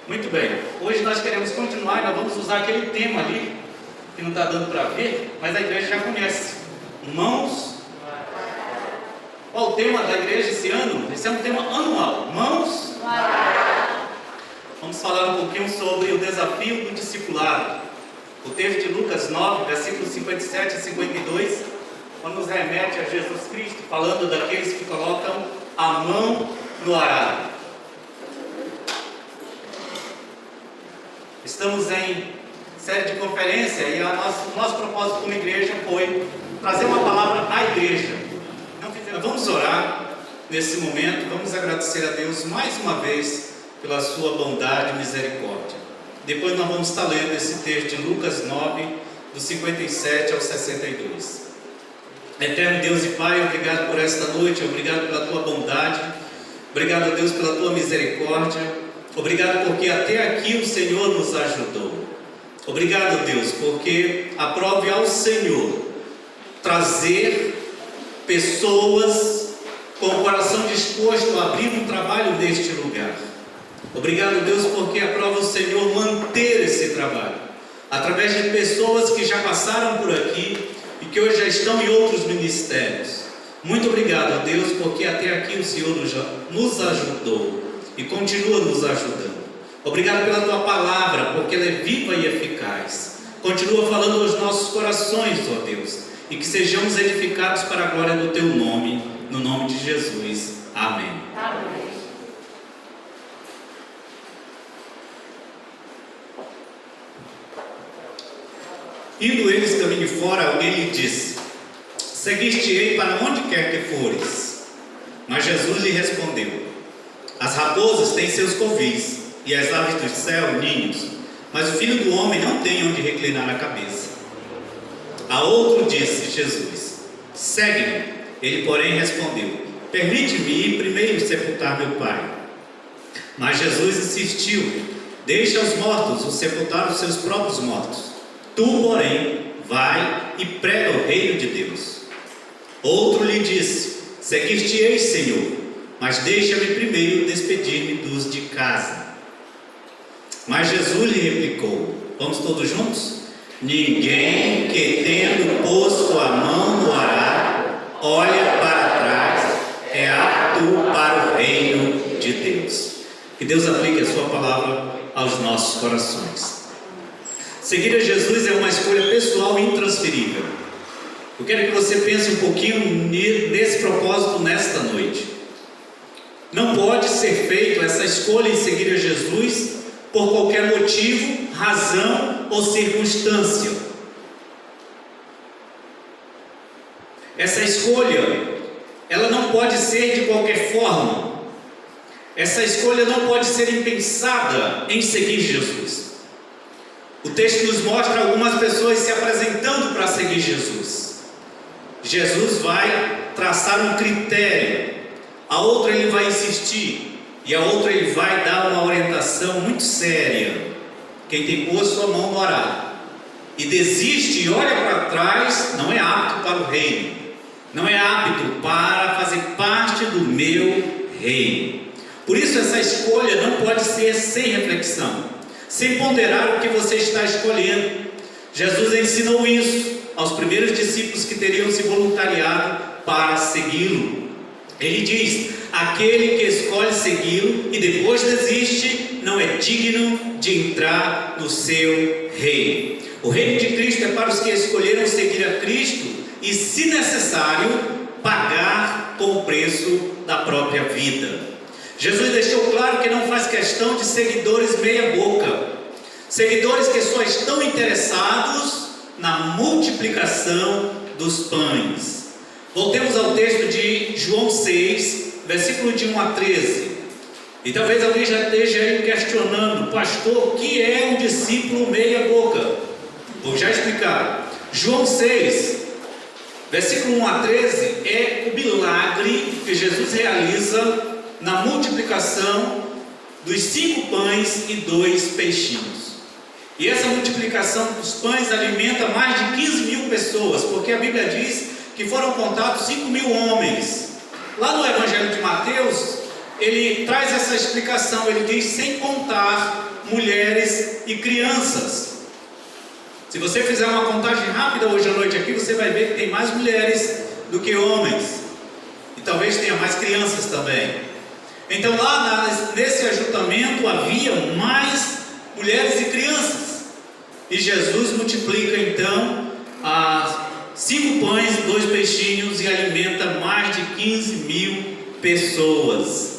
Muito bem, hoje nós queremos continuar e nós vamos usar aquele tema ali, que não está dando para ver, mas a igreja já conhece. Mãos. Qual o tema da igreja esse ano? Esse é um tema anual. Mãos. Vamos falar um pouquinho sobre o desafio do discipulado. O texto de Lucas 9, versículos 57 a 52, quando nos remete a Jesus Cristo, falando daqueles que colocam a mão no arado. Estamos em série de conferência e o nosso propósito como igreja foi trazer uma palavra à igreja. Nós vamos orar nesse momento, vamos agradecer a Deus mais uma vez pela sua bondade e misericórdia. Depois nós vamos estar lendo esse texto de Lucas 9, do 57 ao 62. Eterno Deus e Pai, obrigado por esta noite, obrigado pela tua bondade, obrigado a Deus pela tua misericórdia, obrigado porque até aqui o Senhor nos ajudou. Obrigado, Deus, porque aprove ao Senhor trazer pessoas com o coração disposto a abrir um trabalho neste lugar. Obrigado, Deus, porque aprova o Senhor manter esse trabalho através de pessoas que já passaram por aqui e que hoje já estão em outros ministérios. Muito obrigado, Deus, porque até aqui o Senhor nos ajudou e continua nos ajudando. Obrigado pela tua palavra, porque ela é viva e eficaz. Continua falando aos nossos corações, ó Deus, e que sejamos edificados para a glória do teu nome, no nome de Jesus. Amém. Amém. Indo eles caminho fora, alguém lhe disse: seguiste-ei para onde quer que fores. Mas Jesus lhe respondeu: as raposas têm seus covis, e as aves do céu ninhos, mas o Filho do Homem não tem onde reclinar a cabeça. A outro disse Jesus: segue-me. Ele, porém, respondeu: permite-me ir primeiro sepultar meu Pai. Mas Jesus insistiu: deixa os mortos os sepultar os seus próprios mortos. Tu, porém, vai e prega o reino de Deus. Outro lhe disse: seguir-te-ei, Senhor, mas deixa-me primeiro despedir-me dos de casa. Mas Jesus lhe replicou: vamos todos juntos? Ninguém que, tendo posto a mão no arado, olha para trás, é apto para o reino de Deus. Que Deus aplique a sua palavra aos nossos corações. Seguir a Jesus é uma escolha pessoal e intransferível. Eu quero que você pense um pouquinho nesse propósito nesta noite. Não pode ser feita essa escolha em seguir a Jesus por qualquer motivo, razão ou circunstância. Essa escolha, ela não pode ser de qualquer forma. Essa escolha não pode ser impensada em seguir Jesus. O texto nos mostra algumas pessoas se apresentando para seguir Jesus. Jesus vai traçar um critério, a outra ele vai insistir, e a outra ele vai dar uma orientação muito séria. Quem tem posto a mão no arado e desiste e olha para trás, não é apto para o reino, não é apto para fazer parte do meu reino. Por isso essa escolha não pode ser sem reflexão, sem ponderar o que você está escolhendo. Jesus ensinou isso aos primeiros discípulos que teriam se voluntariado para segui-lo. Ele diz: aquele que escolhe segui-lo e depois desiste, não é digno de entrar no seu reino. O reino de Cristo é para os que escolheram seguir a Cristo e, se necessário, pagar com o preço da própria vida. Jesus deixou claro que não faz questão de seguidores meia boca, seguidores que só estão interessados na multiplicação dos pães. Voltemos ao texto de João 6, versículo de 1 a 13. E talvez alguém já esteja aí questionando: pastor, o que é um discípulo meia boca? Vou já explicar. João 6, versículo 1 a 13 é o milagre que Jesus realiza na multiplicação dos 5 pães e 2 peixinhos. E essa multiplicação dos pães alimenta mais de 15.000 pessoas, porque a Bíblia diz que foram contados 5.000 homens. Lá no Evangelho de Mateus, ele traz essa explicação, ele diz sem contar mulheres e crianças. Se você fizer uma contagem rápida hoje à noite aqui, você vai ver que tem mais mulheres do que homens, e talvez tenha mais crianças também. Então lá nesse ajuntamento havia mais mulheres e crianças, e Jesus multiplica então 5 pães e 2 peixinhos e alimenta mais de 15.000 pessoas.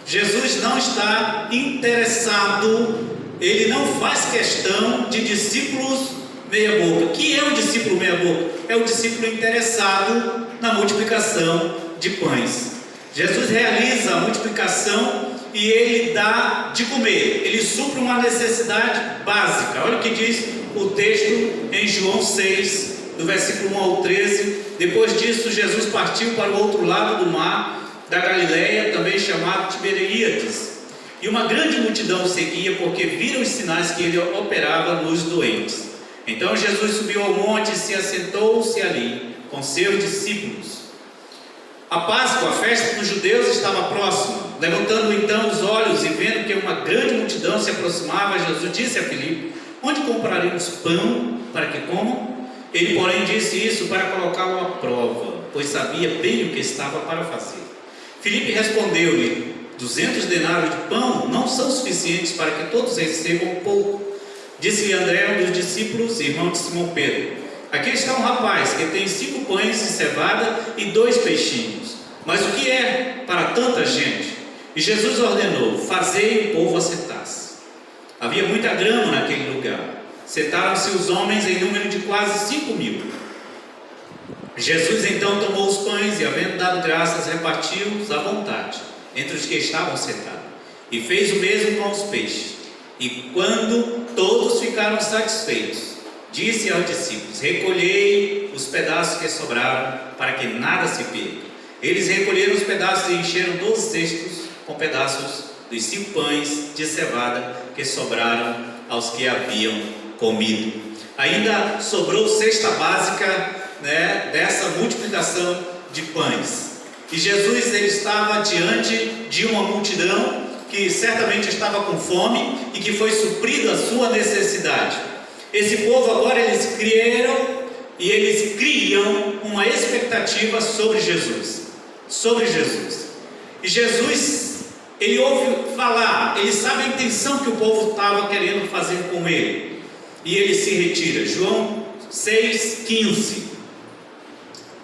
Jesus não está interessado, ele não faz questão de discípulos meia boca. Que é um discípulo meia boca? É o discípulo interessado na multiplicação de pães. Jesus realiza a multiplicação e ele dá de comer, ele supre uma necessidade básica. Olha o que diz o texto em João 6, do versículo 1 ao 13. Depois disso, Jesus partiu para o outro lado do mar da Galileia, também chamado Tiberíades, e uma grande multidão seguia, porque viram os sinais que ele operava nos doentes. Então Jesus subiu ao monte e se assentou-se ali com seus discípulos. A Páscoa, a festa dos judeus, estava próxima. Levantando então os olhos e vendo que uma grande multidão se aproximava, Jesus disse a Filipe: onde compraremos pão para que comam? Ele, porém, disse isso para colocá-lo à prova, pois sabia bem o que estava para fazer. Filipe respondeu-lhe: 200 denários de pão não são suficientes para que todos recebam um pouco. Disse-lhe André, um dos discípulos, irmão de Simão Pedro: aqui está um rapaz que tem 5 pães de cevada e 2 peixinhos. Mas o que é para tanta gente? E Jesus ordenou: fazei o povo assentar-se. Havia muita grama naquele lugar. Sentaram-se os homens em número de quase 5.000. Jesus então tomou os pães e, havendo dado graças, repartiu-os à vontade entre os que estavam sentados, e fez o mesmo com os peixes. E quando todos ficaram satisfeitos, disse aos discípulos: recolhei os pedaços que sobraram, para que nada se perca. Eles recolheram os pedaços e encheram 12 cestos com pedaços dos 5 pães de cevada que sobraram aos que haviam comido. Ainda sobrou cesta básica, dessa multiplicação de pães. E Jesus, ele estava diante de uma multidão que certamente estava com fome e que foi suprida a sua necessidade. Esse povo agora, eles creram e eles criam uma expectativa sobre Jesus. E Jesus, ele ouve falar, ele sabe a intenção que o povo estava querendo fazer com ele, e ele se retira. João 6,15.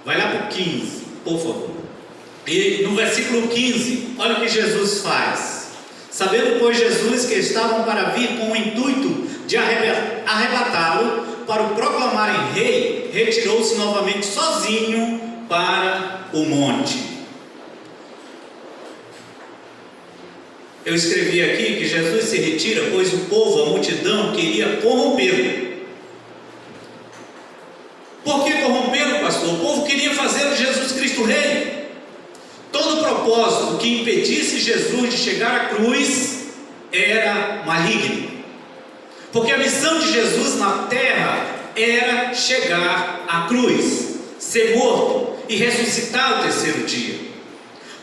Vai lá para o 15, por favor. E no versículo 15, olha o que Jesus faz. Sabendo, pois, Jesus que estavam para vir com o intuito de arrebatá-lo para o proclamarem rei, retirou-se novamente sozinho para o monte. Eu escrevi aqui que Jesus se retira, pois o povo, a multidão, queria corrompê-lo. Por que corrompê-lo, pastor? O povo queria fazer de Jesus Cristo rei. Todo propósito que impedisse Jesus de chegar à cruz era maligno. Porque a missão de Jesus na terra era chegar à cruz, ser morto e ressuscitar no 3º dia.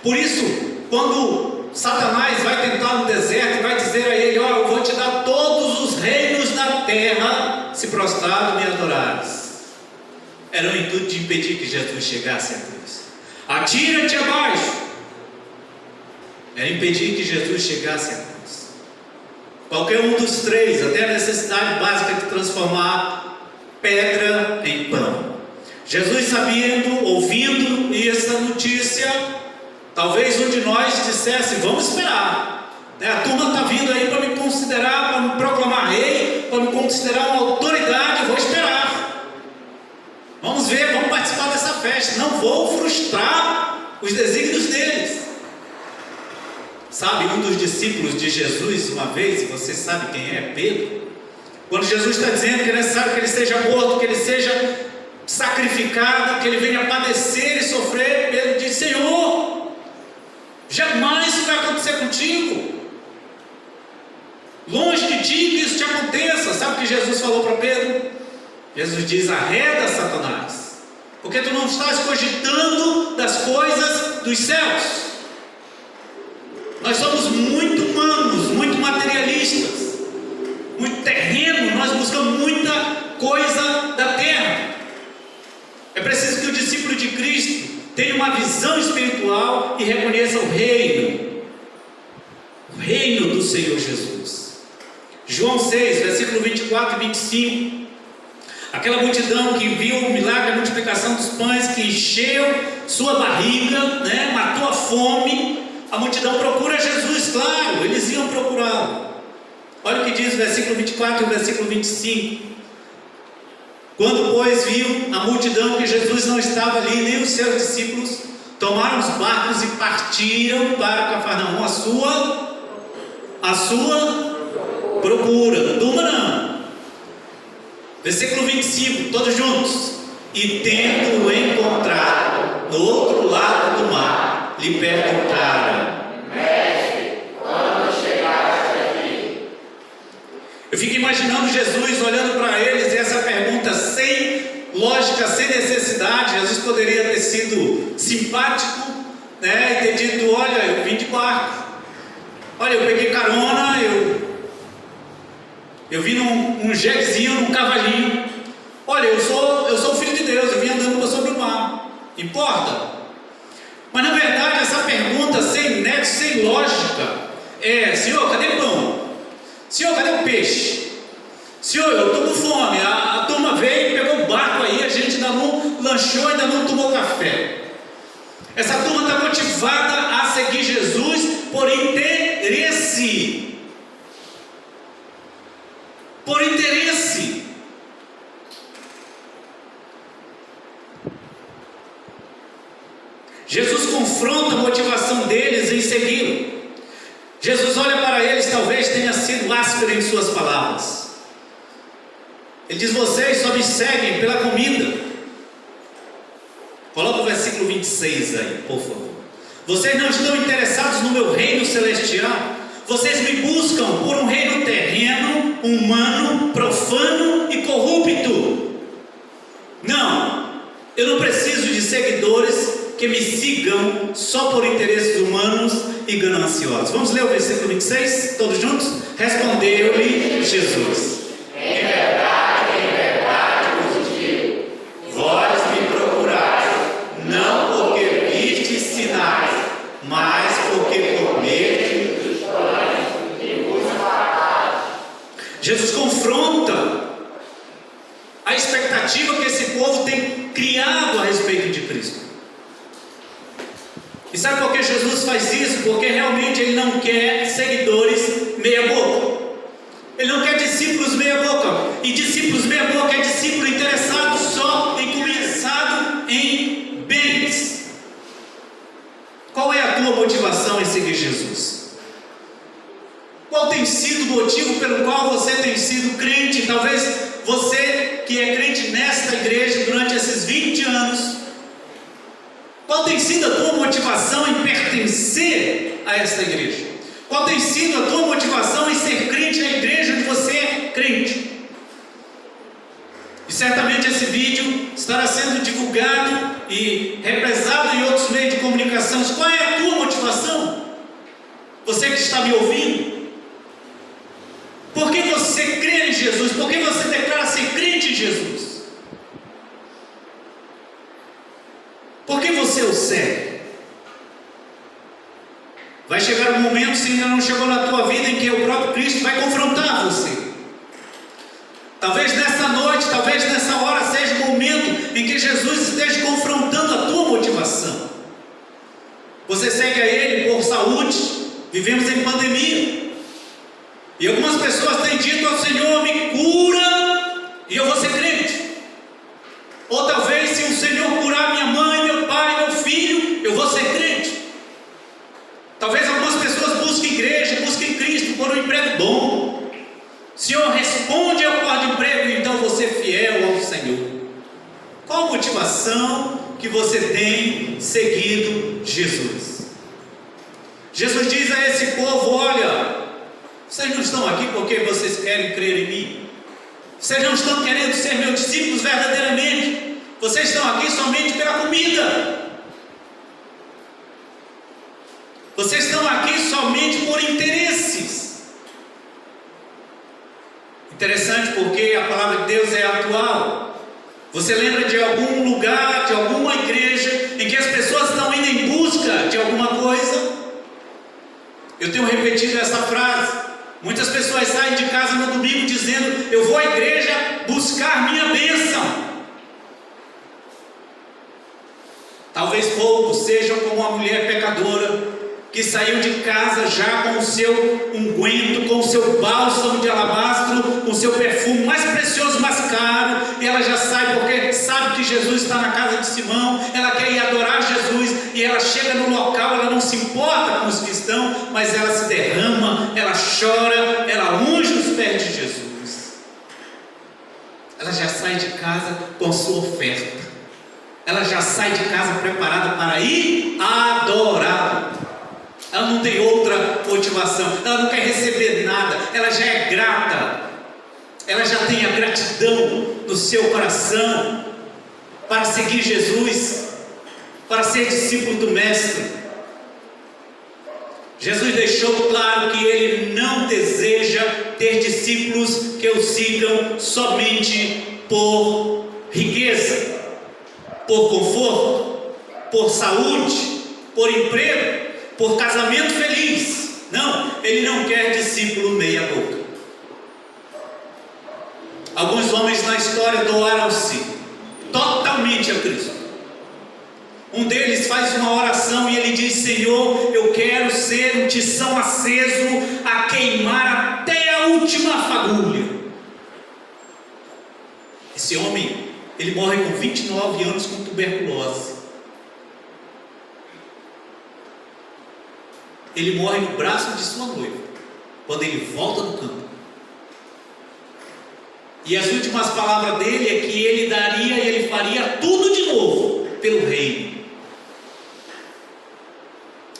Por isso, quando Satanás vai tentar no deserto e vai dizer a ele: eu vou te dar todos os reinos da terra, se prostrado me adorares, era o intuito de impedir que Jesus chegasse à cruz. Atira-te abaixo, era impedir que Jesus chegasse à cruz. Qualquer um dos 3, até a necessidade básica de transformar pedra em pão. Jesus, sabendo, ouvindo essa notícia, talvez um de nós dissesse: vamos esperar, a turma está vindo aí para me considerar, para me proclamar rei, para me considerar uma autoridade, vou esperar. Vamos ver, vamos participar dessa festa. Não vou frustrar os desígnios deles. Sabe, um dos discípulos de Jesus, uma vez, e você sabe quem é, Pedro, quando Jesus está dizendo que é necessário que ele seja morto, que ele seja sacrificado, que ele venha padecer e sofrer, Pedro diz: Senhor, jamais isso vai acontecer contigo. Longe de ti que isso te aconteça. Sabe o que Jesus falou para Pedro? Jesus diz: arreda, Satanás, porque tu não estás cogitando das coisas dos céus, Nós somos muito humanos, muito materialistas, muito terreno, nós buscamos muita coisa da terra. É preciso que o discípulo de Cristo tenha uma visão espiritual e reconheça o reino do Senhor Jesus. João 6, versículo 24 e 25. Aquela multidão que viu o milagre da multiplicação dos pães, que encheu sua barriga, matou a fome. A multidão procura Jesus, claro, eles iam procurá-lo. Olha o que diz o versículo 24 e o versículo 25. Quando, pois, viu a multidão que Jesus não estava ali, nem os seus discípulos, tomaram os barcos e partiram para Cafarnaum, a sua procura. Turma não. Versículo 25, todos juntos. E tendo-o encontrado no outro lado do mar, lhe perguntaram: Mestre, quando chegaste aqui? Eu fico imaginando Jesus olhando para eles e essa pergunta sem lógica, sem necessidade. Jesus poderia ter sido simpático, e ter dito: olha, eu vim de barco, olha, eu peguei carona, eu vim num jetzinho, num cavalinho, olha, eu sou filho de Deus, eu vim andando sobre o mar, importa? Mas na verdade essa pergunta sem nexo, sem lógica, é: Senhor, cadê o pão? Senhor, cadê o peixe? Senhor, eu estou com fome. A turma veio, pegou o barco aí, a gente ainda não lanchou, ainda não tomou café. Essa turma está motivada a seguir Jesus por interesse. Por interesse. Jesus confronta a motivação deles em segui-lo. Jesus olha para eles, talvez tenha sido áspero em suas palavras. Ele diz: vocês só me seguem pela comida. Coloca o versículo 26 aí, por favor. Vocês não estão interessados no meu reino celestial. Vocês me buscam por um reino terreno, humano, profano e corrupto. Não, eu não preciso de seguidores que me sigam só por interesses humanos e gananciosos. Vamos ler o versículo 26, todos juntos? Respondeu-lhe Jesus: em verdade vos digo, vós me procurais, não porque vistes sinais, mas porque comete dos pães que vos fartaste. Jesus confronta a expectativa que esse povo tem criado a respeito de Cristo. E sabe por que Jesus faz isso? Porque realmente Ele não quer seguidores meia boca. Ele não quer discípulos meia boca. E discípulos meia boca é discípulo interessado só em começado em bens. Qual é a tua motivação em seguir Jesus? Qual tem sido o motivo pelo qual você tem sido crente? Talvez você que é crente nesta igreja durante esses 20 anos, qual tem sido a tua motivação em pertencer a esta igreja? Qual tem sido a tua motivação em ser crente na igreja onde você é crente? E certamente esse vídeo estará sendo divulgado e represado em outros meios de comunicação. Qual é a tua motivação? Você que está me ouvindo, por que você crê em Jesus? Por que você declara ser crente em Jesus? Por que você o segue? Vai chegar um momento, se ainda não chegou na tua vida, em que o próprio Cristo vai confrontar você. Talvez nessa noite, talvez nessa hora seja o momento em que Jesus esteja confrontando a tua motivação. Você segue a Ele por saúde, vivemos em pandemia, e algumas pessoas têm dito ao Senhor: me cura e eu vou ser crente. Ou talvez, se o Senhor curar minha mãe, meu pai, meu filho, eu vou ser crente. Talvez algumas pessoas busquem igreja, busquem Cristo por um emprego bom. Senhor, responde ao quarto de emprego, então vou ser fiel ao Senhor. Qual a motivação que você tem seguido Jesus? Jesus diz a esse povo: olha, vocês não estão aqui porque vocês querem crer em mim. Vocês não estão querendo ser meus discípulos verdadeiramente. Vocês estão aqui somente pela comida. Vocês estão aqui somente por interesses. Interessante porque a palavra de Deus é atual. Você lembra de algum lugar, de alguma igreja em que as pessoas estão indo em busca de alguma coisa? Eu tenho repetido essa frase. Muitas pessoas saem de casa no domingo dizendo: eu vou à igreja buscar minha bênção. Talvez poucos sejam como uma mulher pecadora que saiu de casa já com o seu unguento, com o seu bálsamo de alabastro, com o seu perfume mais precioso, mais caro, e ela já sai porque sabe que Jesus está na casa de Simão, ela quer ir adorar Jesus, e ela chega no local, ela não se importa com os que estão, mas ela se derrama, ela chora, ela unge os pés de Jesus. Ela já sai de casa com sua oferta, ela já sai de casa preparada para ir adorar. Ela não tem outra motivação, ela não quer receber nada, ela já é grata, ela já tem a gratidão no seu coração para seguir Jesus, para ser discípulo do Mestre. Jesus deixou claro que Ele não deseja ter discípulos que o sigam somente por riqueza, por conforto, por saúde, por emprego, por casamento feliz. Não, Ele não quer discípulo meia boca. Alguns homens na história doaram-se totalmente a Cristo. Um deles faz uma oração e ele diz: Senhor, eu quero ser um tição aceso a queimar até a última fagulha. Esse homem, ele morre com 29 anos com tuberculose. Ele morre no braço de sua noiva, quando ele volta do campo. E as últimas palavras dele é que ele daria e ele faria tudo de novo pelo reino.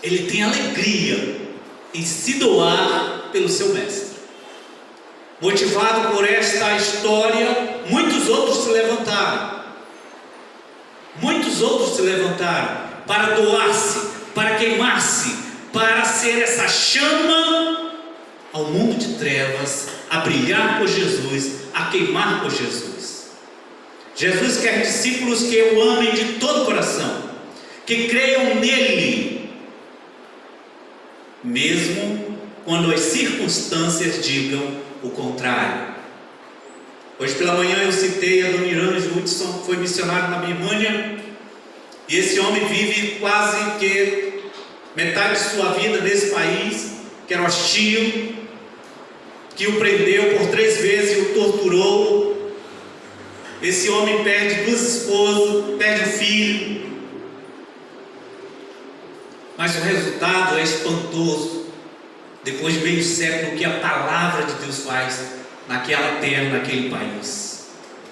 Ele tem alegria em se doar pelo seu mestre. Motivado por esta história, muitos outros se levantaram. Muitos outros se levantaram para doar-se, para queimar-se, para ser essa chama ao mundo de trevas, a brilhar por Jesus, a queimar por Jesus. Jesus quer discípulos que o amem de todo o coração, que creiam nele, mesmo quando as circunstâncias digam o contrário. Hoje pela manhã eu citei a Dona Irã Judson, que foi missionário na Birmânia, e esse homem vive quase que metade de sua vida nesse país, que era hostil, que o prendeu por 3 vezes e o torturou. Esse homem perde 2 esposas, perde um filho, mas o resultado é espantoso. Depois de meio século, o que a palavra de Deus faz naquela terra, naquele país,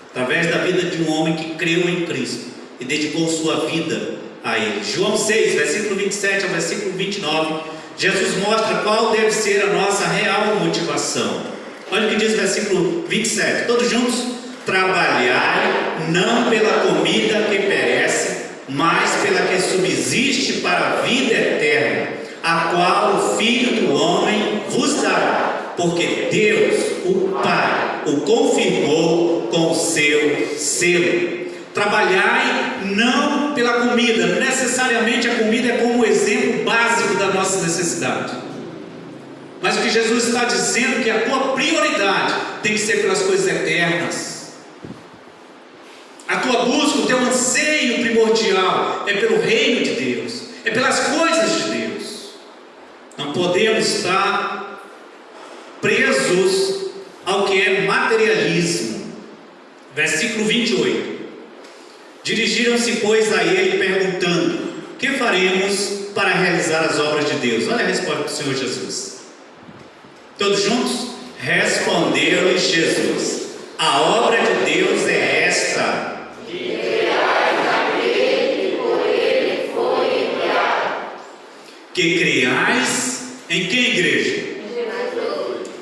através da vida de um homem que creu em Cristo e dedicou sua vida a Ele. João 6, versículo 27 ao versículo 29, Jesus mostra qual deve ser a nossa real motivação. Olha o que diz o versículo 27, todos juntos: trabalhai não pela comida que perece, mas pela que subsiste para a vida eterna, a qual o Filho do Homem vos dará, porque Deus, o Pai, o confirmou com o seu selo. Trabalhai não pela comida, necessariamente a comida é como exemplo básico da nossa necessidade, mas o que Jesus está dizendo é que a tua prioridade tem que ser pelas coisas eternas. A tua busca, o teu anseio primordial é pelo reino de Deus, é pelas coisas de Deus. Não podemos estar presos ao que é materialismo. Versículo 28. Dirigiram-se, pois, a ele, perguntando: que faremos para realizar as obras de Deus? Olha a resposta do Senhor Jesus. Todos juntos? Respondeu-lhes Jesus: a obra de Deus é esta: que creiais naquele que por ele foi enviado. Que creiais em quem, igreja?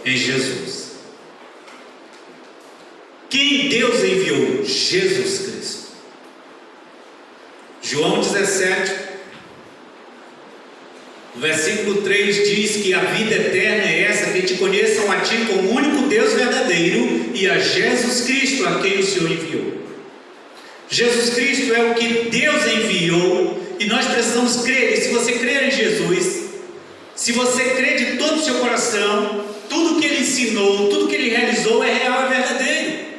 Em Jesus. Quem Deus enviou? Jesus Cristo. João 17, O versículo 3 diz que a vida eterna é essa, que te conheçam a ti como único Deus verdadeiro e a Jesus Cristo, a quem o Senhor enviou. Jesus Cristo é o que Deus enviou e nós precisamos crer. E se você crer em Jesus, se você crer de todo o seu coração, tudo que Ele ensinou, tudo que Ele realizou é real, é verdadeiro.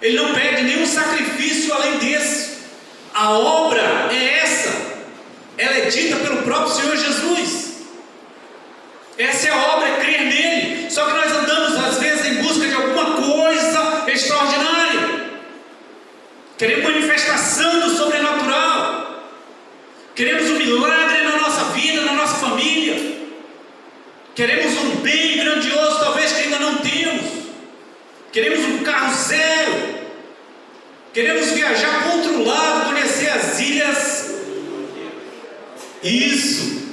Ele não pede nenhum sacrifício além desse. A obra é essa. Ela é dita pelo próprio Senhor Jesus. Essa é a obra, é crer nele. Só que nós andamos às vezes em busca de alguma coisa extraordinária. Queremos manifestação do sobrenatural. Queremos um milagre na nossa vida, na nossa família. Queremos um bem grandioso, talvez que ainda não temos. Queremos um carro zero. Queremos viajar para outro lado, conhecer as ilhas. Isso.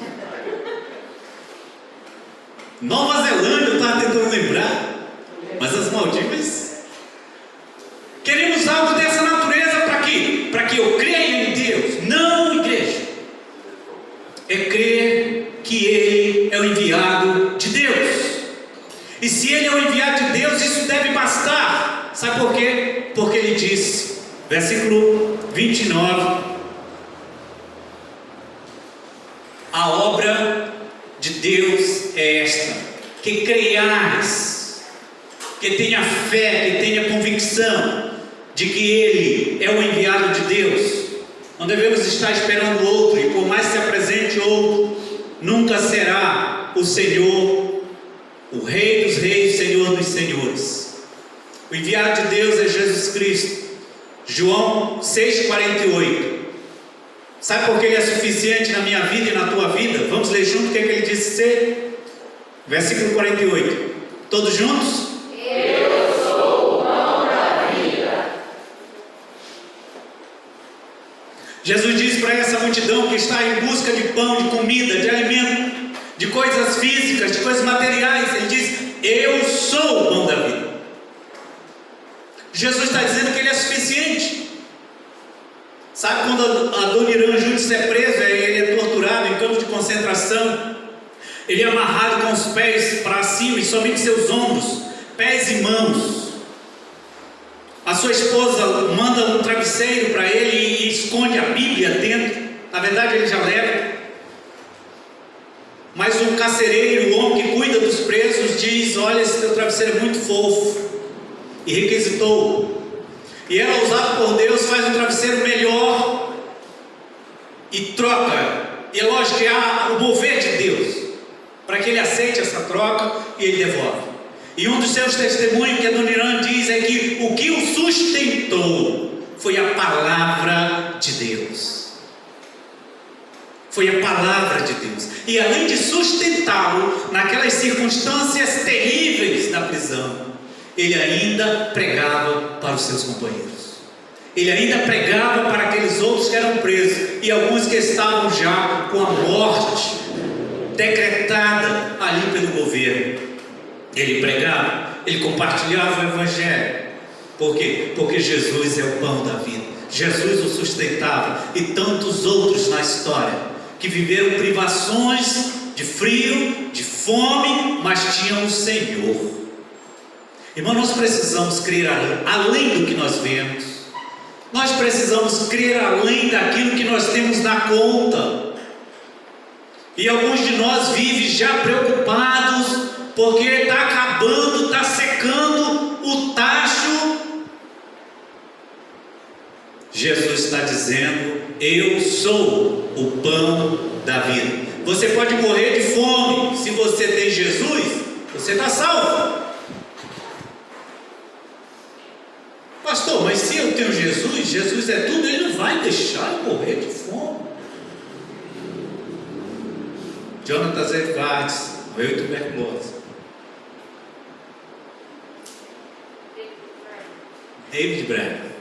Nova Zelândia, eu estava tentando lembrar. Mas as Maldivas. Queremos algo dessa natureza para quê? Para que eu creia em Deus. Não, igreja. É crer que Ele é o enviado de Deus. E se Ele é o enviado de Deus, isso deve bastar. Sabe por quê? Porque Ele disse, versículo 29, a obra de Deus é esta, que creias, que tenha fé, que tenha convicção de que Ele é o enviado de Deus. Não devemos estar esperando outro, e por mais que se apresente outro, nunca será o Senhor, o Rei dos Reis, Senhor dos Senhores. O enviado de Deus é Jesus Cristo. João 6,48. Sabe por que Ele é suficiente na minha vida e na tua vida? Vamos ler junto o que Ele disse ser? Versículo 48. Todos juntos? Eu sou o pão da vida. Jesus diz para essa multidão que está em busca de pão, de comida, de alimento, de coisas físicas, de coisas materiais. Ele diz, eu sou o pão da vida. Jesus está dizendo que Ele é suficiente. Sabe quando Adoniran Júdice é preso, ele é torturado em campos de concentração, ele é amarrado com os pés para cima e somente seus ombros, pés e mãos. A sua esposa manda um travesseiro para ele e esconde a Bíblia dentro. Na verdade ele já leva. Mas o carcereiro, o homem que cuida dos presos, diz, olha, esse teu travesseiro é muito fofo, e requisitou. E ela, usada por Deus, faz um travesseiro melhor e troca. E é lógico que há o mover de Deus para que ele aceite essa troca e ele devolve. E um dos seus testemunhos que Adoniran diz é que o que o sustentou foi a palavra de Deus. Foi a palavra de Deus. E além de sustentá-lo naquelas circunstâncias terríveis da prisão, ele ainda pregava para os seus companheiros. Ele ainda pregava para aqueles outros que eram presos e alguns que estavam já com a morte decretada ali pelo governo. Ele pregava, ele compartilhava o Evangelho. Por quê? Porque Jesus é o pão da vida. Jesus o sustentava. E tantos outros na história que viveram privações de frio, de fome, mas tinham o Senhor. Irmão, nós precisamos crer além do que nós vemos. Nós precisamos crer além daquilo que nós temos na conta. E alguns de nós vivem já preocupados, porque está acabando, está secando o tacho. Jesus está dizendo, eu sou o pão da vida. Você pode morrer de fome, se você tem Jesus, você está salvo. Pastor, mas se eu tenho Jesus, Jesus é tudo, Ele não vai deixar eu morrer de fome. Jonathan Edwards morreu de tuberculose. David Braga.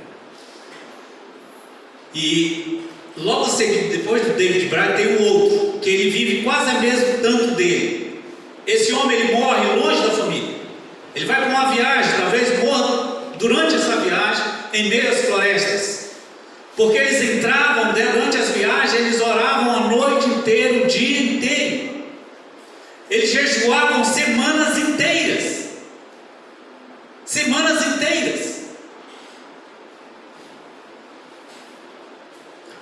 E logo em seguida, depois do David Braga, tem um outro, que ele vive quase o mesmo tanto dele. Esse homem, ele morre longe da família. Ele vai para uma viagem, talvez morra durante essa viagem, em meio às florestas, porque eles entravam durante as viagens, eles oravam a noite inteira, o dia inteiro. Eles jejuavam semanas inteiras. Semanas inteiras.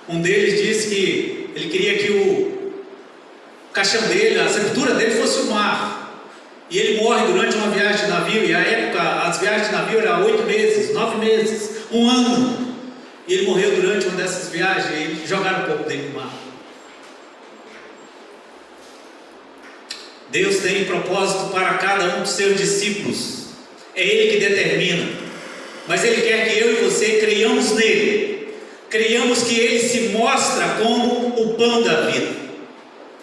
Um deles disse que ele queria que o caixão dele, a sepultura dele fosse o mar. E ele morre durante uma viagem de navio, e à época as viagens de navio eram 8 meses, 9 meses, 1 ano. E ele morreu durante uma dessas viagens, e jogaram o corpo dele no mar. Deus tem propósito para cada um dos seus discípulos. É Ele que determina. Mas Ele quer que eu e você creiamos nele. Creiamos que Ele se mostra como o pão da vida.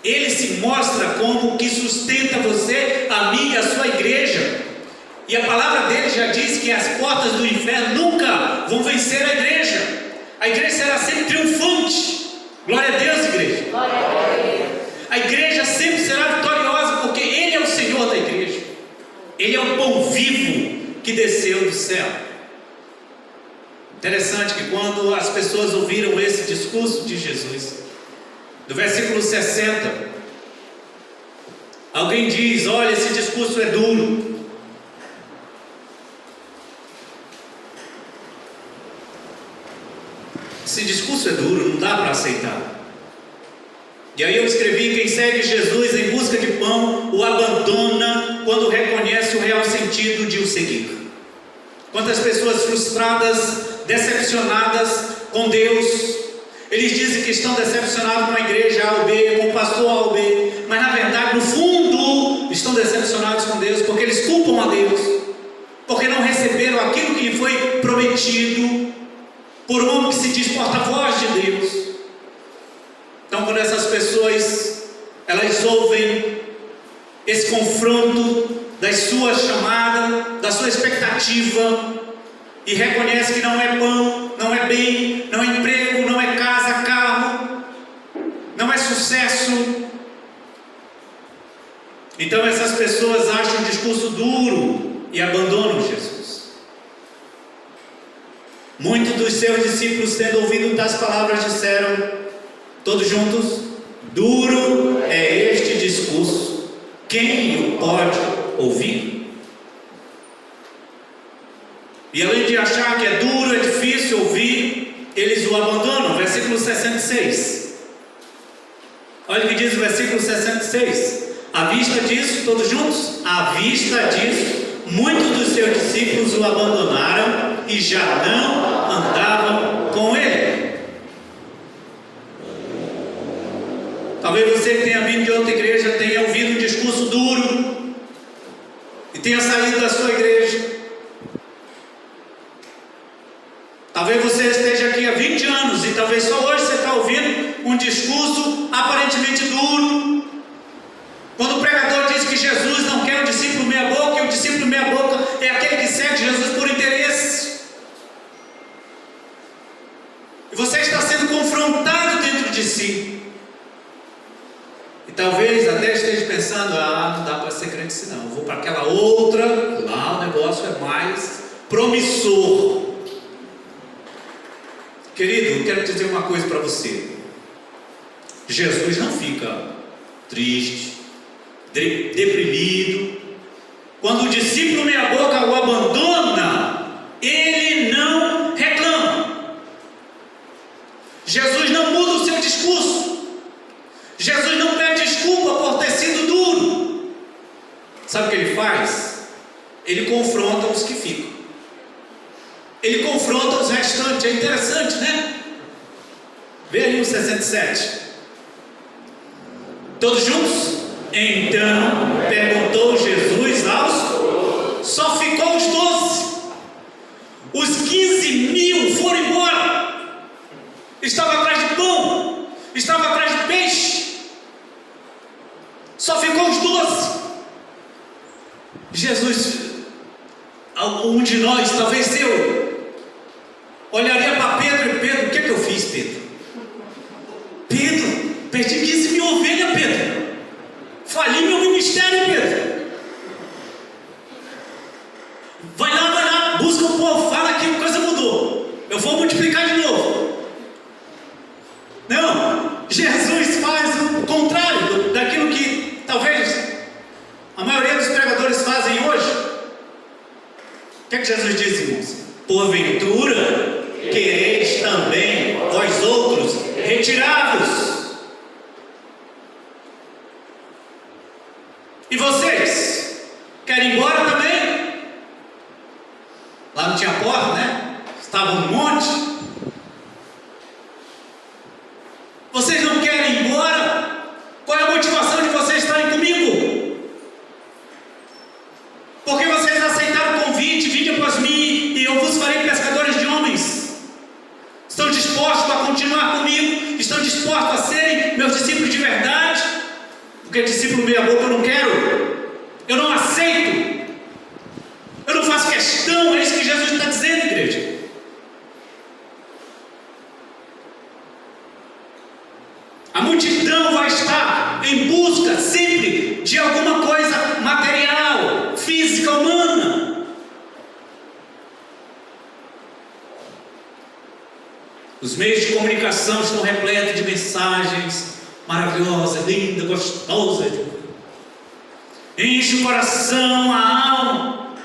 Ele se mostra como o que sustenta você, a mim e a sua igreja. E a palavra dele já diz que as portas do inferno nunca vão vencer a igreja. A igreja será sempre triunfante. Glória a Deus, igreja. Glória a Deus. A igreja sempre será vitoriosa, porque Ele é o Senhor da igreja. Ele é o pão vivo que desceu do céu. Interessante que quando as pessoas ouviram esse discurso de Jesus, do versículo 60, alguém diz: olha, esse discurso é duro. Esse discurso é duro, não dá para aceitar. E aí eu escrevi: quem segue Jesus em busca de pão, o abandona quando reconhece o real sentido de o seguir. Quantas pessoas frustradas, decepcionadas com Deus, eles dizem que estão decepcionados com a igreja A ou B, com o pastor A ou B, mas na verdade, no fundo, estão decepcionados com Deus, porque eles culpam a Deus, porque não receberam aquilo que lhe foi prometido, por um homem que se diz porta-voz de Deus. Então, quando essas pessoas, elas ouvem esse confronto da sua chamada, da sua expectativa, e reconhece que não é pão, não é bem, não é emprego, não é casa, carro, não é sucesso. Então essas pessoas acham o discurso duro e abandonam Jesus. Muitos dos seus discípulos, tendo ouvido tais palavras, disseram, todos juntos: duro é este discurso, quem o pode ouvir? E além de achar que é duro, é difícil ouvir, eles o abandonam. Versículo 66. Olha o que diz o versículo 66. À vista disso, todos juntos? À vista disso, muitos dos seus discípulos o abandonaram e já não andavam com ele. Talvez você que tenha vindo de outra igreja tenha ouvido um discurso duro e tenha saído da sua igreja. Talvez você esteja aqui há 20 anos e talvez só hoje você está ouvindo um discurso aparentemente duro. Quando o pregador diz que Jesus não quer um discípulo meia boca, e o discípulo meia boca é aquele que segue Jesus por interesse. E você está sendo confrontado dentro de si. E talvez até esteja pensando: não dá para ser crente assim não. Eu vou para aquela outra, lá o negócio é mais promissor. Querido, eu quero dizer uma coisa para você. Jesus não fica triste, deprimido. Quando o discípulo meia boca o abandona, ele não reclama. Jesus não muda o seu discurso. Jesus não pede desculpa por ter sido duro. Sabe o que ele faz? Ele confronta os que ficam. Ele confronta os restantes. É interessante, né? Vê aí o 67. Todos juntos? Então perguntou Jesus aos... Só ficou os 12. Os 15.000 foram embora. Estava atrás de pão, estava atrás de peixe. Só ficou os 12. Jesus, um de nós, talvez eu, olharia para Pedro e: Pedro, o que é que eu fiz, Pedro? Pedro, perdi 15.000 ovelhas, Pedro. Fali meu ministério, Pedro. Vai lá, busca o povo, fala que a coisa mudou. Eu vou multiplicar de novo. que Jesus diz, irmãos? Porventura, quereis também vós outros retirar-vos. E vocês? Querem ir embora também? Lá não tinha porta, né? Estava um monte. Vocês não querem ir embora? Qual é a motivação de vocês estarem comigo? Porque vocês aceitaram o convite, vinde após mim, e eu vos farei pescadores de homens. Estão dispostos a continuar comigo? Estão dispostos a serem meus discípulos de verdade? Porque discípulo meia boca eu não quero. Eu não aceito. Eu não faço questão. É isso que Jesus está dizendo, igreja. A multidão vai estar em busca sempre de alguma coisa material, física, humana. Os meios de comunicação estão repletos de mensagens maravilhosas, lindas, gostosas. Enche o coração, a alma.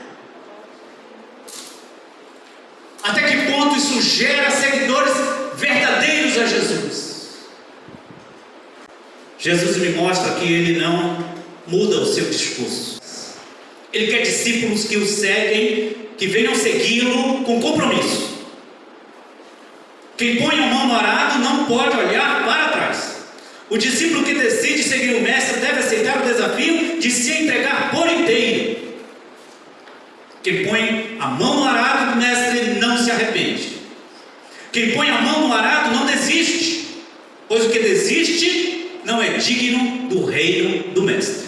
Até que ponto isso gera seguidores verdadeiros a Jesus? Jesus me mostra que Ele não muda o seu discurso. Ele quer discípulos que o seguem, que venham segui-lo com compromisso. Quem põe a mão no arado não pode olhar para trás. O discípulo que decide seguir o mestre deve aceitar o desafio de se entregar por inteiro. Quem põe a mão no arado do mestre não se arrepende. Quem põe a mão no arado não desiste, pois o que desiste não é digno do reino do mestre.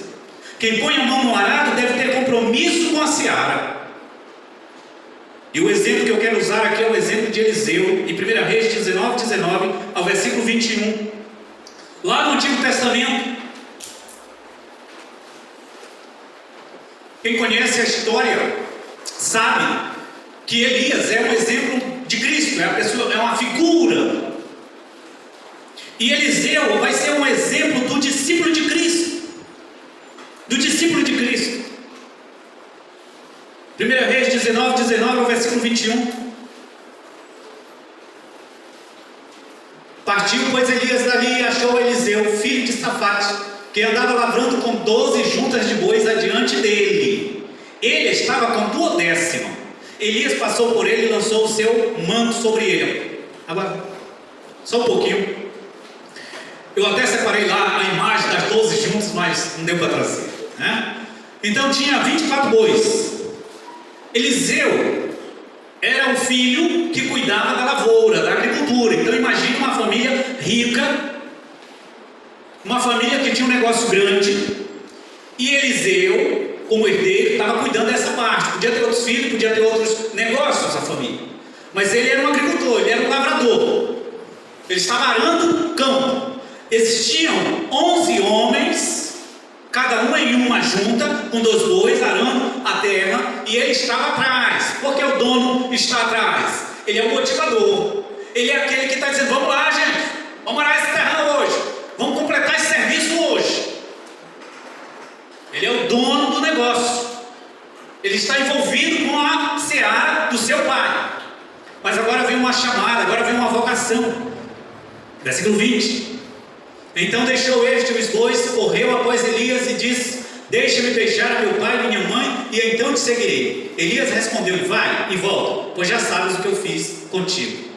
Quem põe a mão no arado deve ter compromisso com a seara. E o exemplo que eu quero usar aqui é o exemplo de Eliseu, em 1 Reis 19, ao versículo 21. Lá no Antigo Testamento, quem conhece a história sabe que Elias é um exemplo de Cristo, é uma figura. E Eliseu vai ser um exemplo do discípulo de Cristo. Do discípulo de Cristo. 1 Reis 19, ao versículo 21. Partiu, pois, Elias dali e achou Eliseu, filho de Safate, que andava lavrando com 12 juntas de bois adiante dele. Ele estava com 12. Elias passou por ele e lançou o seu manto sobre ele. Agora, só um pouquinho. Eu até separei lá a imagem das 12 juntas, mas não deu para trazer, né? Então tinha 24 bois. Eliseu era um filho que cuidava da lavoura, da agricultura. Então imagine uma família rica, uma família que tinha um negócio grande, e Eliseu, como herdeiro, estava cuidando dessa parte. Podia ter outros filhos, podia ter outros negócios, a família, mas ele era um agricultor, ele era um lavrador. Ele estava arando campo. Existiam 11 homens, cada um em uma junta, com 2 bois, arando a terra, e ele estava atrás. Porque o dono está atrás? Ele é o motivador. Ele é aquele que está dizendo: vamos lá, gente, vamos arar essa terra hoje, vamos completar esse serviço hoje. Ele é o dono do negócio. Ele está envolvido com a seara do seu pai. Mas agora vem uma chamada, agora vem uma vocação. Versículo 20. Então deixou este os bois, correu após Elias e disse: deixa-me beijar a meu pai e minha mãe, e então te seguirei. Elias respondeu-lhe: vai e volta, pois já sabes o que eu fiz contigo.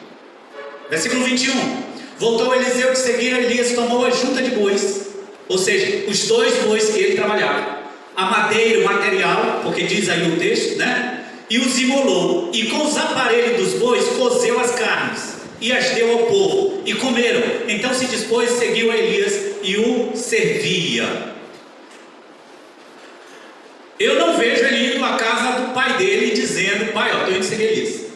Versículo 21. Voltou Eliseu de seguir a Elias, tomou a junta de bois, ou seja, os 2 bois que ele trabalhava, a madeira, o material, porque diz aí o texto, né? E os imolou, e com os aparelhos dos bois cozeu as carnes, e as deu ao povo, e comeram. Então se dispôs, seguiu a Elias e o servia. Eu não vejo ele indo à casa do pai dele dizendo: pai, estou indo seguir Elias.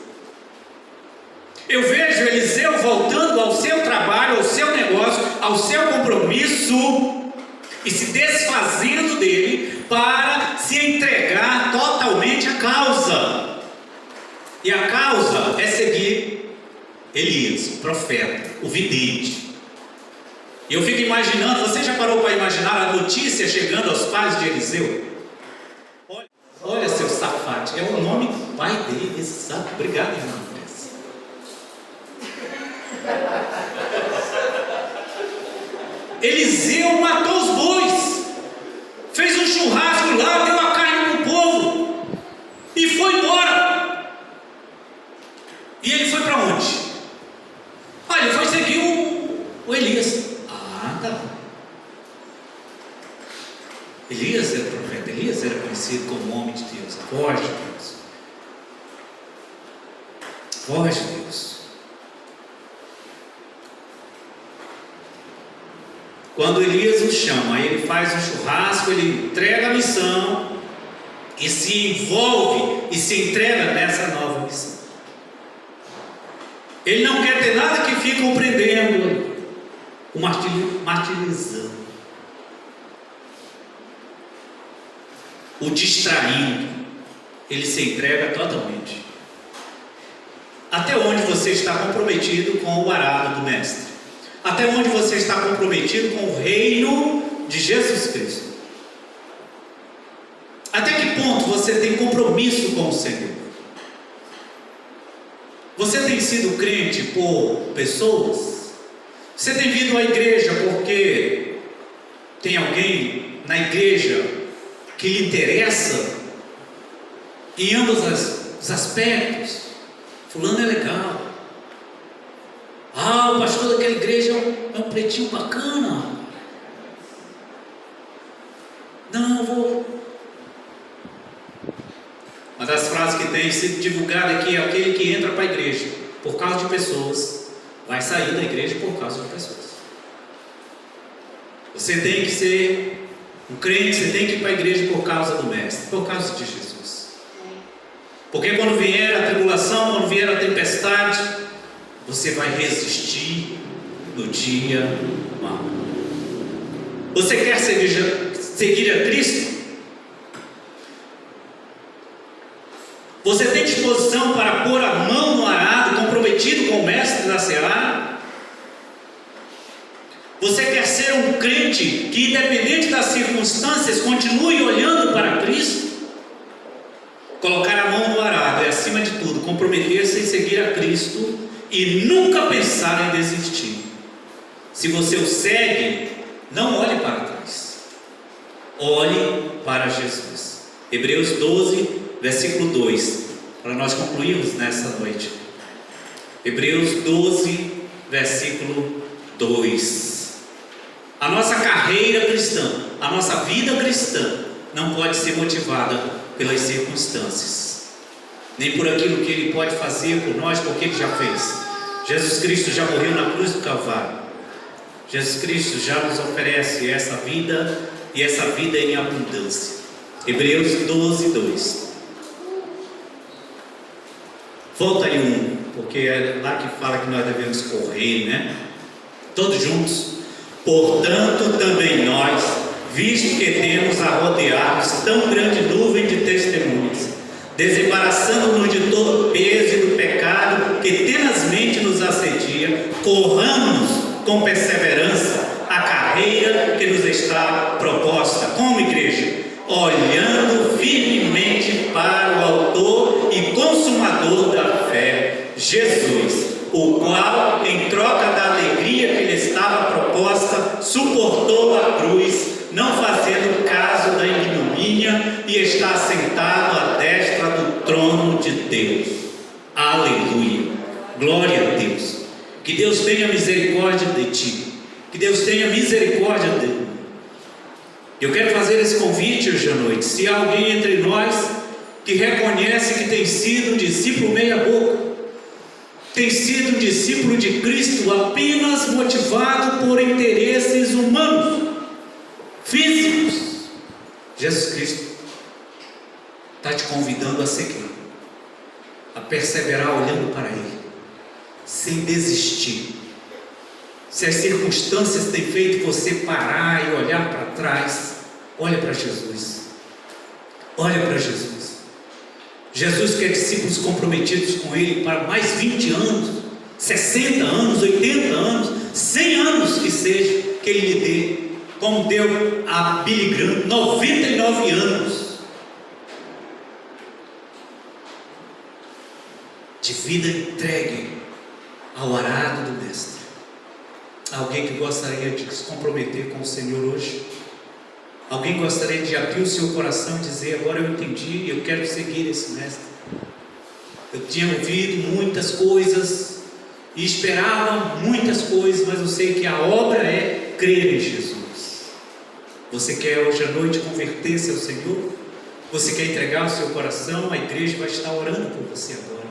Eu vejo Eliseu voltando ao seu trabalho, ao seu negócio, ao seu compromisso, e se desfazendo dele para se entregar totalmente à causa. E a causa é seguir Elias, o profeta, o vidente. E eu fico imaginando, você já parou para imaginar a notícia chegando aos pais de Eliseu? Olha seu Safate, é o nome pai dele, exato. Obrigado, irmã. Eliseu matou os bois, fez um churrasco lá, deu a carne para o povo e foi embora. E ele foi para onde? Olha, ele foi seguir o Elias. Ah, tá. Elias era profeta, Elias era conhecido como homem de Deus, a voz de Deus. Voz de Deus. Quando Elias o chama, aí ele faz um churrasco, ele entrega a missão e se envolve e se entrega nessa nova missão. Ele não quer ter nada que fique o prendendo, o martirizando, o distraindo. Ele se entrega totalmente. Até onde você está comprometido com o arado do Mestre? Até onde você está comprometido com o reino de Jesus Cristo? Até que ponto você tem compromisso com o Senhor? Você tem sido crente por pessoas? Você tem vindo à igreja porque tem alguém na igreja que lhe interessa em ambos os aspectos? Fulano é legal. Ah, o pastor daquela igreja é um pretinho bacana. Não, eu vou. Uma das frases que tem sido divulgada aqui é: aquele que entra para a igreja por causa de pessoas, vai sair da igreja por causa de pessoas. Você tem que ser um crente, você tem que ir para a igreja por causa do Mestre, por causa de Jesus. Porque quando vier a tribulação, quando vier a tempestade, você vai resistir no dia mau. Você quer seguir a Cristo? Você tem disposição para pôr a mão no arado, comprometido com o Mestre da seara? Você quer ser um crente que, independente das circunstâncias, continue olhando para Cristo? Colocar a mão no arado é, acima de tudo, comprometer-se em seguir a Cristo e nunca pensar em desistir. Se você o segue, não olhe para trás, olhe para Jesus. Hebreus 12, versículo 2, para nós concluirmos nessa noite. Hebreus 12, versículo 2. A nossa carreira cristã, a nossa vida cristã, não pode ser motivada pelas circunstâncias, nem por aquilo que Ele pode fazer por nós, porque Ele já fez. Jesus Cristo já morreu na cruz do Calvário. Jesus Cristo já nos oferece essa vida, e essa vida em abundância. Hebreus 12, 2. Volta aí porque é lá que fala que nós devemos correr, né? Todos juntos. Portanto, também nós, visto que temos a rodear-nos tão grande nuvem de testemunhas, desembaraçando-nos de todo o peso e do pecado que tenazmente nos assedia, corramos com perseverança a carreira que nos está proposta. Como igreja? Olhando firmemente para o autor e consumador da fé, Jesus, o qual, em troca da alegria que lhe estava proposta, suportou a cruz, não fazendo caso da ignomínia, e está sentado à destra do trono de Deus. Aleluia! Glória a Deus! Que Deus tenha misericórdia de ti, que Deus tenha misericórdia de mim. Eu quero fazer esse convite hoje à noite. Se há alguém entre nós que reconhece que tem sido um discípulo meia boca, tem sido um discípulo de Cristo apenas motivado por interesses humanos, físicos, Jesus Cristo está te convidando a seguir, a perseverar olhando para Ele, sem desistir. Se as circunstâncias têm feito você parar e olhar para trás, olha para Jesus. Olha para Jesus. Jesus quer discípulos comprometidos com Ele para mais 20 anos, 60 anos, 80 anos, 100 anos que seja, que Ele lhe dê, como deu a Billy Graham, 99 anos. de vida entregue ao arado do Mestre. Alguém que gostaria de se comprometer com o Senhor hoje? Alguém gostaria de abrir o seu coração e dizer: agora eu entendi, eu quero seguir esse Mestre. Eu tinha ouvido muitas coisas e esperava muitas coisas, mas eu sei que a obra é crer em Jesus. Você quer hoje à noite converter-se ao Senhor? Você quer entregar o seu coração? A igreja vai estar orando por você agora.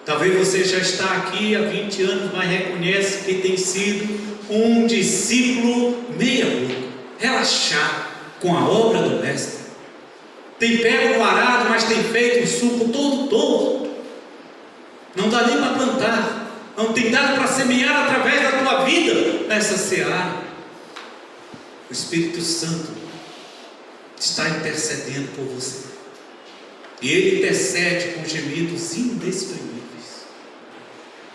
Talvez você já está aqui há 20 anos, mas reconhece que tem sido um discípulo meia-boca, relaxar com a obra do Mestre. Tem pego no arado, mas tem feito o suco todo torto. Não dá nem para plantar, não tem dado para semear através da tua vida nessa seara. O Espírito Santo está intercedendo por você, e Ele intercede com gemidos indexprimíveis.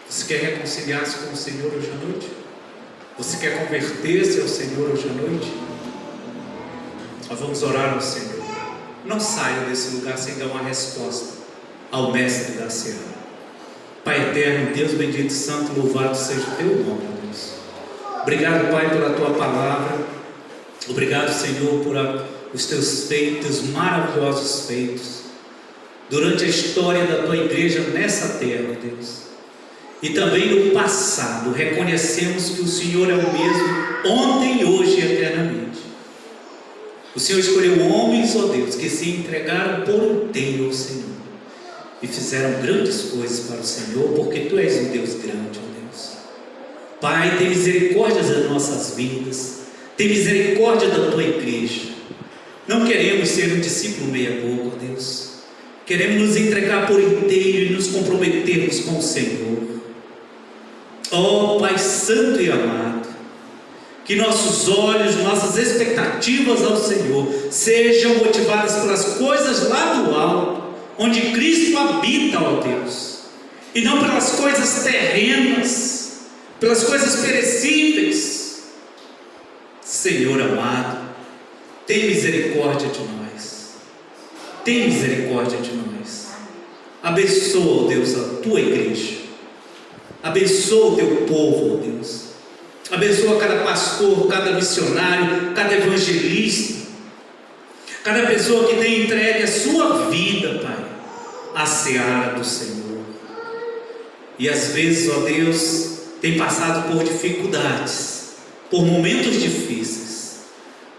Você quer reconciliar-se com o Senhor hoje à noite? Você quer converter-se ao Senhor hoje à noite? Nós vamos orar ao Senhor. Não saia desse lugar sem dar uma resposta ao Mestre da Seara. Pai eterno, Deus bendito, santo, louvado seja o teu nome, Deus. Obrigado, Pai, pela tua palavra. Obrigado, Senhor, por os teus feitos, maravilhosos feitos durante a história da tua igreja nessa terra, Deus. E também no passado, reconhecemos que o Senhor é o mesmo ontem, hoje e eternamente. O Senhor escolheu homens, ó Deus, que se entregaram por inteiro ao Senhor e fizeram grandes coisas para o Senhor, porque Tu és um Deus grande, ó Deus. Pai, tem misericórdia das nossas vidas, tem misericórdia da Tua igreja. Não queremos ser um discípulo meia-boca, ó Deus. Queremos nos entregar por inteiro e nos comprometermos com o Senhor. Ó Pai Santo e amado, que nossos olhos, nossas expectativas ao Senhor sejam motivadas pelas coisas lá do alto, onde Cristo habita, ó Deus, e não pelas coisas terrenas, pelas coisas perecíveis. Senhor amado, tem misericórdia de nós, tem misericórdia de nós. Abençoa, ó Deus, a Tua igreja, abençoa o Teu povo, ó Deus. Abençoa cada pastor, cada missionário, cada evangelista, cada pessoa que tem entregue a sua vida, Pai, à seara do Senhor. E às vezes, ó Deus, tem passado por dificuldades, por momentos difíceis.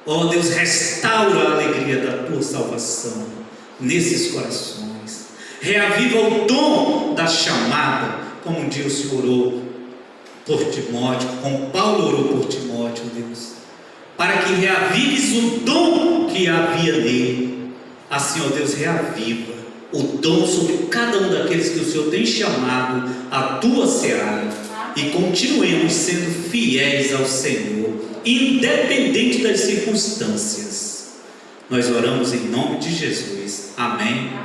Ó Deus, restaura a alegria da Tua salvação nesses corações. Reaviva o dom da chamada, como um dia o Senhor orou por Timóteo, como Paulo orou por Timóteo, Deus, para que reavives o dom que havia nele. Assim, ó Deus, reaviva o dom sobre cada um daqueles que o Senhor tem chamado à Tua seara, e continuemos sendo fiéis ao Senhor, independente das circunstâncias. Nós oramos em nome de Jesus. Amém.